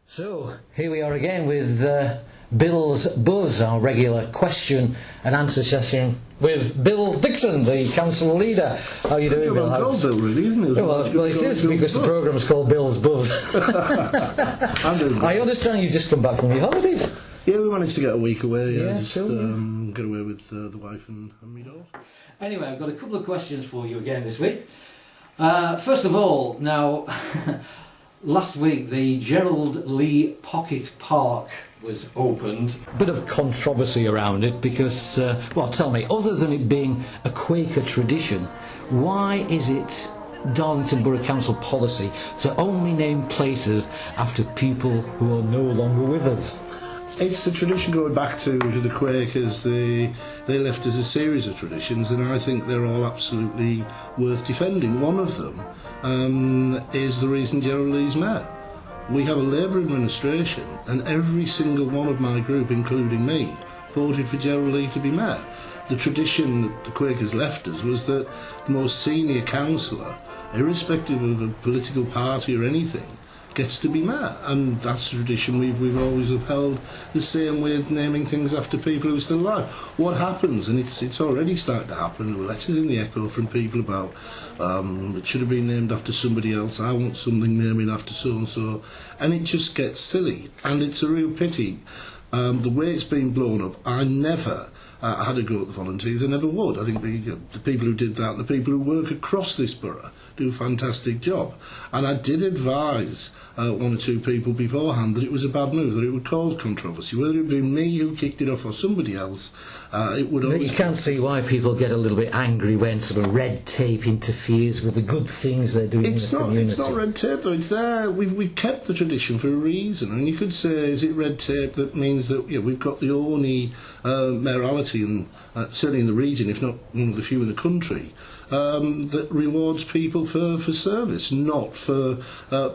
So, here we are again with Bill's Buzz, our regular question and answer session with Bill Dixon, the council leader. How are you doing, Bill? It's Bill, really, isn't it? Well, it is, because the programme's called Bill's Buzz. I'm doing I understand you've just come back from your holidays. Yeah, we managed to get a week away, Yeah, just sure. get away with the wife and my daughter. Anyway, I've got a couple of questions for you again this week. First of all, now... Last week, the Gerald Lee Pocket Park was opened. Bit of controversy around it because, well, tell me, other than it being a Quaker tradition, why is it Darlington Borough Council policy to only name places after people who are no longer with us? It's the tradition going back to the Quakers. They left us a series of traditions, and I think they're all absolutely worth defending. One of them is the reason Gerald Lee's mayor. We have a Labour administration, and every single one of my group, including me, voted for Gerald Lee to be mayor. The tradition that the Quakers left us was that the most senior councillor, irrespective of a political party or anything, gets to be mayor, and that's the tradition we've always upheld. The same with naming things after people who are still alive. What happens, and it's already started to happen, letters in the Echo from people about it should have been named after somebody else, I want something naming after so and so, and it just gets silly, and it's a real pity. The way it's been blown up, I never had a go at the volunteers, I never would. I think the people who did that, the people who work across this borough, do a fantastic job. And I did advise one or two people beforehand that it was a bad move, that it would cause controversy. Whether it had been me who kicked it off or somebody else, it would always... You can't see why people get a little bit angry when sort of red tape interferes with the good things they're doing in the community. It's not red tape, though. It's there. We've kept the tradition for a reason. And you could say, is it red tape that means that we've got the only mayoralty, and certainly in the region, if not one of the few in the country, that rewards people for service, not for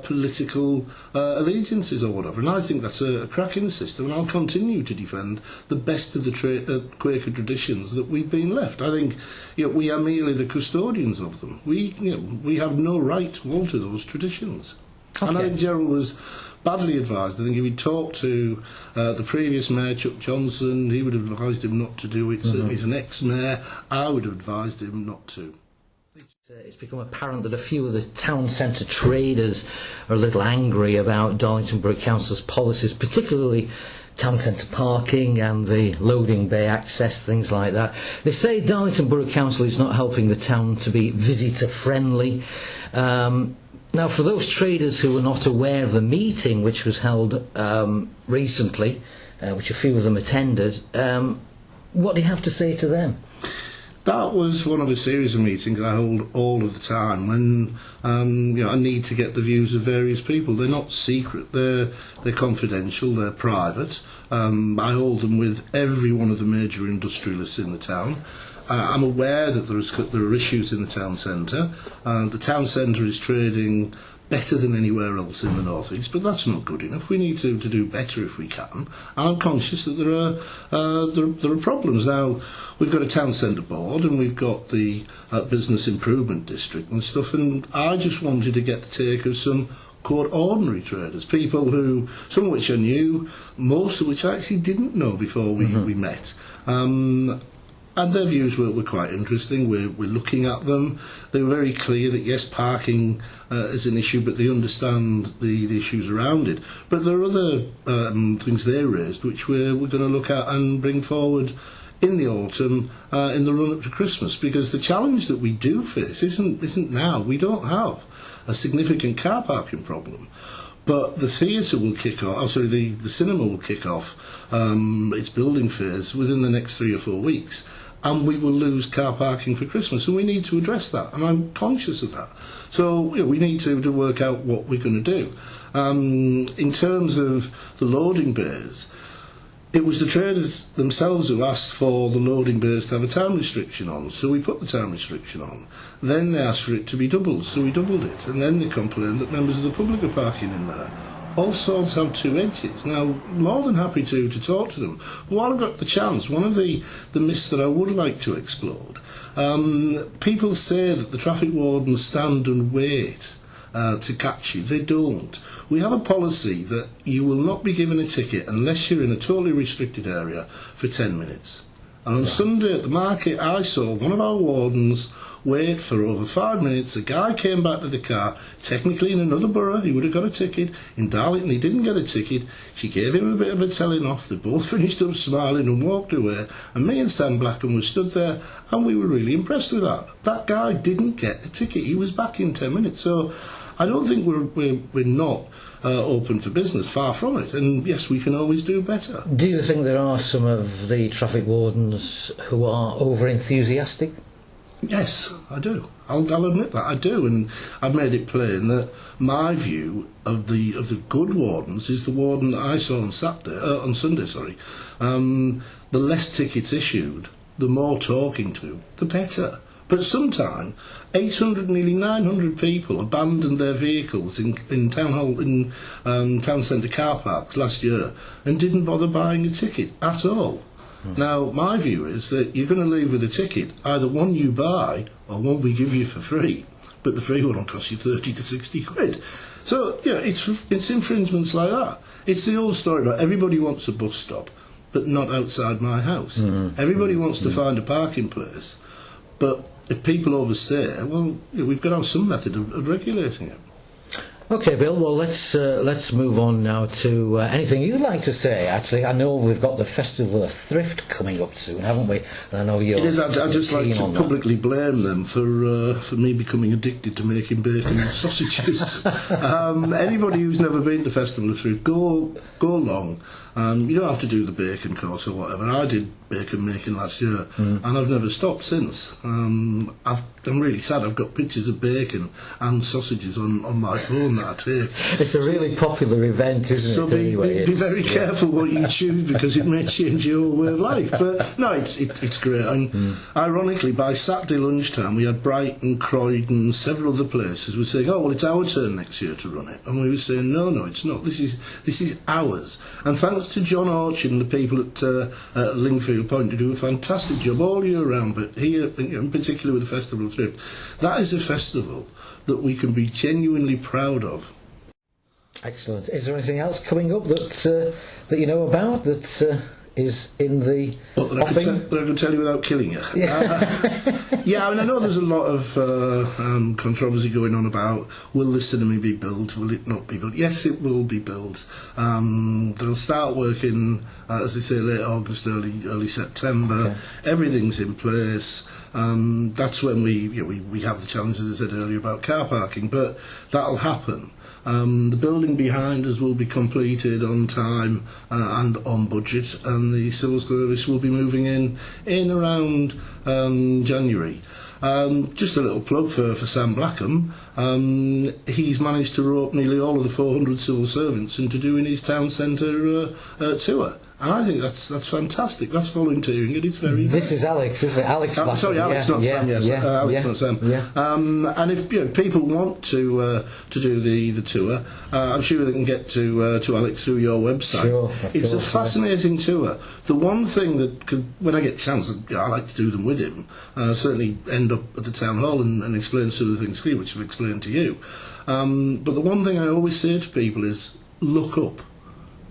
political allegiances or whatever. And I think that's a cracking system, and I'll continue to defend the best of the Quaker traditions that we've been left. I think we are merely the custodians of them. We have no right to alter those traditions. Okay. And I think Gerald was badly advised. I think if he'd talked to the previous mayor, Chuck Johnson, he would have advised him not to do it. Certainly as an ex-mayor, I would have advised him not to. It's become apparent that a few of the town centre traders are a little angry about Darlington Borough Council's policies, particularly town centre parking and the loading bay access, things like that. They say Darlington Borough Council is not helping the town to be visitor friendly. Now, for those traders who were not aware of the meeting which was held recently, which a few of them attended, what do you have to say to them? That was one of a series of meetings I hold all of the time when I need to get the views of various people. They're not secret, they're confidential, they're private. I hold them with every one of the major industrialists in the town. I'm aware that there are issues in the town centre. The town centre is trading better than anywhere else in the North East, but that's not good enough. We need to do better if we can. I'm conscious that there are problems. Now, we've got a town centre board and we've got the business improvement district and stuff, and I just wanted to get the take of some quote ordinary traders, people who, some of which I knew, most of which I actually didn't know before we met. And their views were quite interesting. We're looking at them. They were very clear that yes, parking is an issue, but they understand the issues around it. But there are other things they raised which we're going to look at and bring forward in the autumn, in the run-up to Christmas, because the challenge that we do face isn't now. We don't have a significant car parking problem. But the theatre will kick off, the cinema will kick off its building phase within the next 3 or 4 weeks, and we will lose car parking for Christmas, and we need to address that, and I'm conscious of that. So we need to work out what we're going to do. In terms of the loading bays, it was the traders themselves who asked for the loading bays to have a time restriction on, so we put the time restriction on. Then they asked for it to be doubled, so we doubled it, and then they complained that members of the public are parking in there. All sorts have two edges. Now, more than happy to talk to them. But while I've got the chance, one of the myths that I would like to explode, people say that the traffic wardens stand and wait to catch you. They don't. We have a policy that you will not be given a ticket unless you're in a totally restricted area for 10 minutes. And on Sunday at the market, I saw one of our wardens wait for over 5 minutes. A guy came back to the car, technically in another borough, he would have got a ticket. In Darlington, he didn't get a ticket. She gave him a bit of a telling off. They both finished up smiling and walked away. And me and Sam Blackham were stood there, and we were really impressed with that. That guy didn't get a ticket. He was back in 10 minutes. So I don't think we're not open for business, far from it, and yes, we can always do better. Do you think there are some of the traffic wardens who are over enthusiastic? Yes, I do. I'll admit that I do, and I've made it plain that my view of the good wardens is the warden that I saw on Sunday. The less tickets issued, the more talking to, the better. But sometimes 800, nearly 900 people abandoned their vehicles in town centre car parks last year and didn't bother buying a ticket at all. Now, my view is that you're going to leave with a ticket, either one you buy or one we give you for free, but the free one will cost you 30 to 60 quid. So, yeah, it's infringements like that. It's the old story about everybody wants a bus stop, but not outside my house. Everybody wants to find a parking place, but if people overstay, well, we've got to have some method of regulating it. Okay, Bill, well, let's move on now to anything you'd like to say. Actually, I know we've got the Festival of Thrift coming up soon, haven't we? And I know you're... It is. I'd just like to publicly blame them for me becoming addicted to making bacon and sausages. Anybody who's never been to the Festival of Thrift, go along. You don't have to do the bacon course or whatever. I did bacon making last year, and I've never stopped since. I'm really sad. I've got pictures of bacon and sausages on my phone that I take. It's a really popular event, isn't it? Anyway, be very careful what you choose, because it may change your whole way of life. But no, it's great. And ironically, by Saturday lunchtime, we had Brighton, Croydon, several other places were saying, "Oh, well, it's our turn next year to run it," and we were saying, "No, it's not. This is ours." And thanks to John Orchard and the people at Lingfield Point, who do a fantastic job all year round, but here, in particular with the Festival of Thrift, that is a festival that we can be genuinely proud of. Excellent. Is there anything else coming up that you know about that is in the offing? That I can tell you without killing you. Yeah, I know there's a lot of controversy going on about, will the cinema be built, will it not be built? Yes, it will be built. They'll start working, as they say, late August, early September. Okay. Everything's in place. That's when we have the challenge, as I said earlier, about car parking, but that'll happen. The building behind us will be completed on time and on budget, and the civil service will be moving in around January. Just a little plug for Sam Blackham. He's managed to rope nearly all of the 400 civil servants into doing his town centre tour. And I think that's fantastic. That's volunteering, and it's very... This is Alex, isn't it? Alex Blackham. Sorry, Alex, not Sam, yes. Alex, not Sam. Yeah. And if people want to do the tour, I'm sure they can get to Alex through your website. Sure, it's a fascinating tour. The one thing that, when I get a chance, I like to do them with him, certainly end up at the town hall and explain some of the things here, which I've explained to you. But the one thing I always say to people is, look up.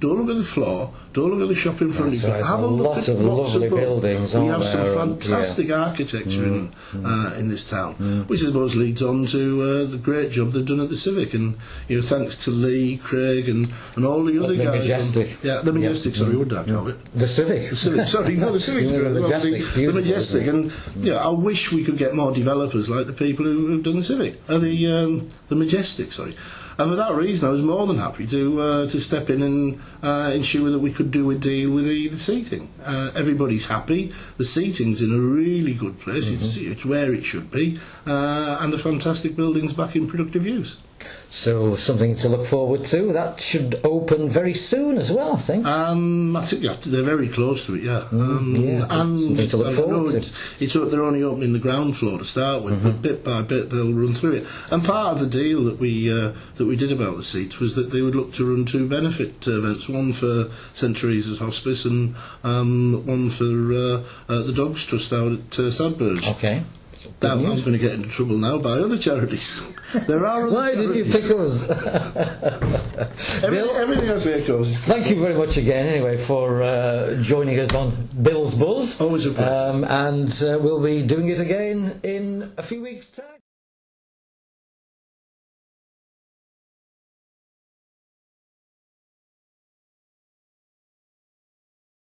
Don't look at the floor, don't look at the shop in front of you. Have a look at lots of lovely buildings. We have some fantastic architecture in this town, which I suppose leads on to the great job they've done at the Civic. And thanks to Lee, Craig, and all the other guys. Majestic. The Majestic. Sorry, what did I call it? The Civic. The Civic. Sorry, no, the Civic. The Majestic. And I wish we could get more developers like the people who've done the Civic. The Majestic. Sorry. And for that reason, I was more than happy to step in and ensure that we could do a deal with the seating. Everybody's happy. The seating's in a really good place. It's where it should be, and the fantastic building's back in productive use. So something to look forward to. That should open very soon as well, I think. I think they're very close to it, yeah. And something to look forward to. They're only opening the ground floor to start with, but bit by bit they'll run through it. And part of the deal that we did about the seats was that they would look to run 2 benefit events, one for St Teresa's Hospice and one for the Dogs Trust out at Sadburge. Okay. Now I'm going to get into trouble now by other charities. There are other Why did you charities. pick us? Bill, Everything I say goes. thank you very much again, anyway, for joining us on Bill's Buzz. Always a pleasure. And we'll be doing it again in a few weeks' time.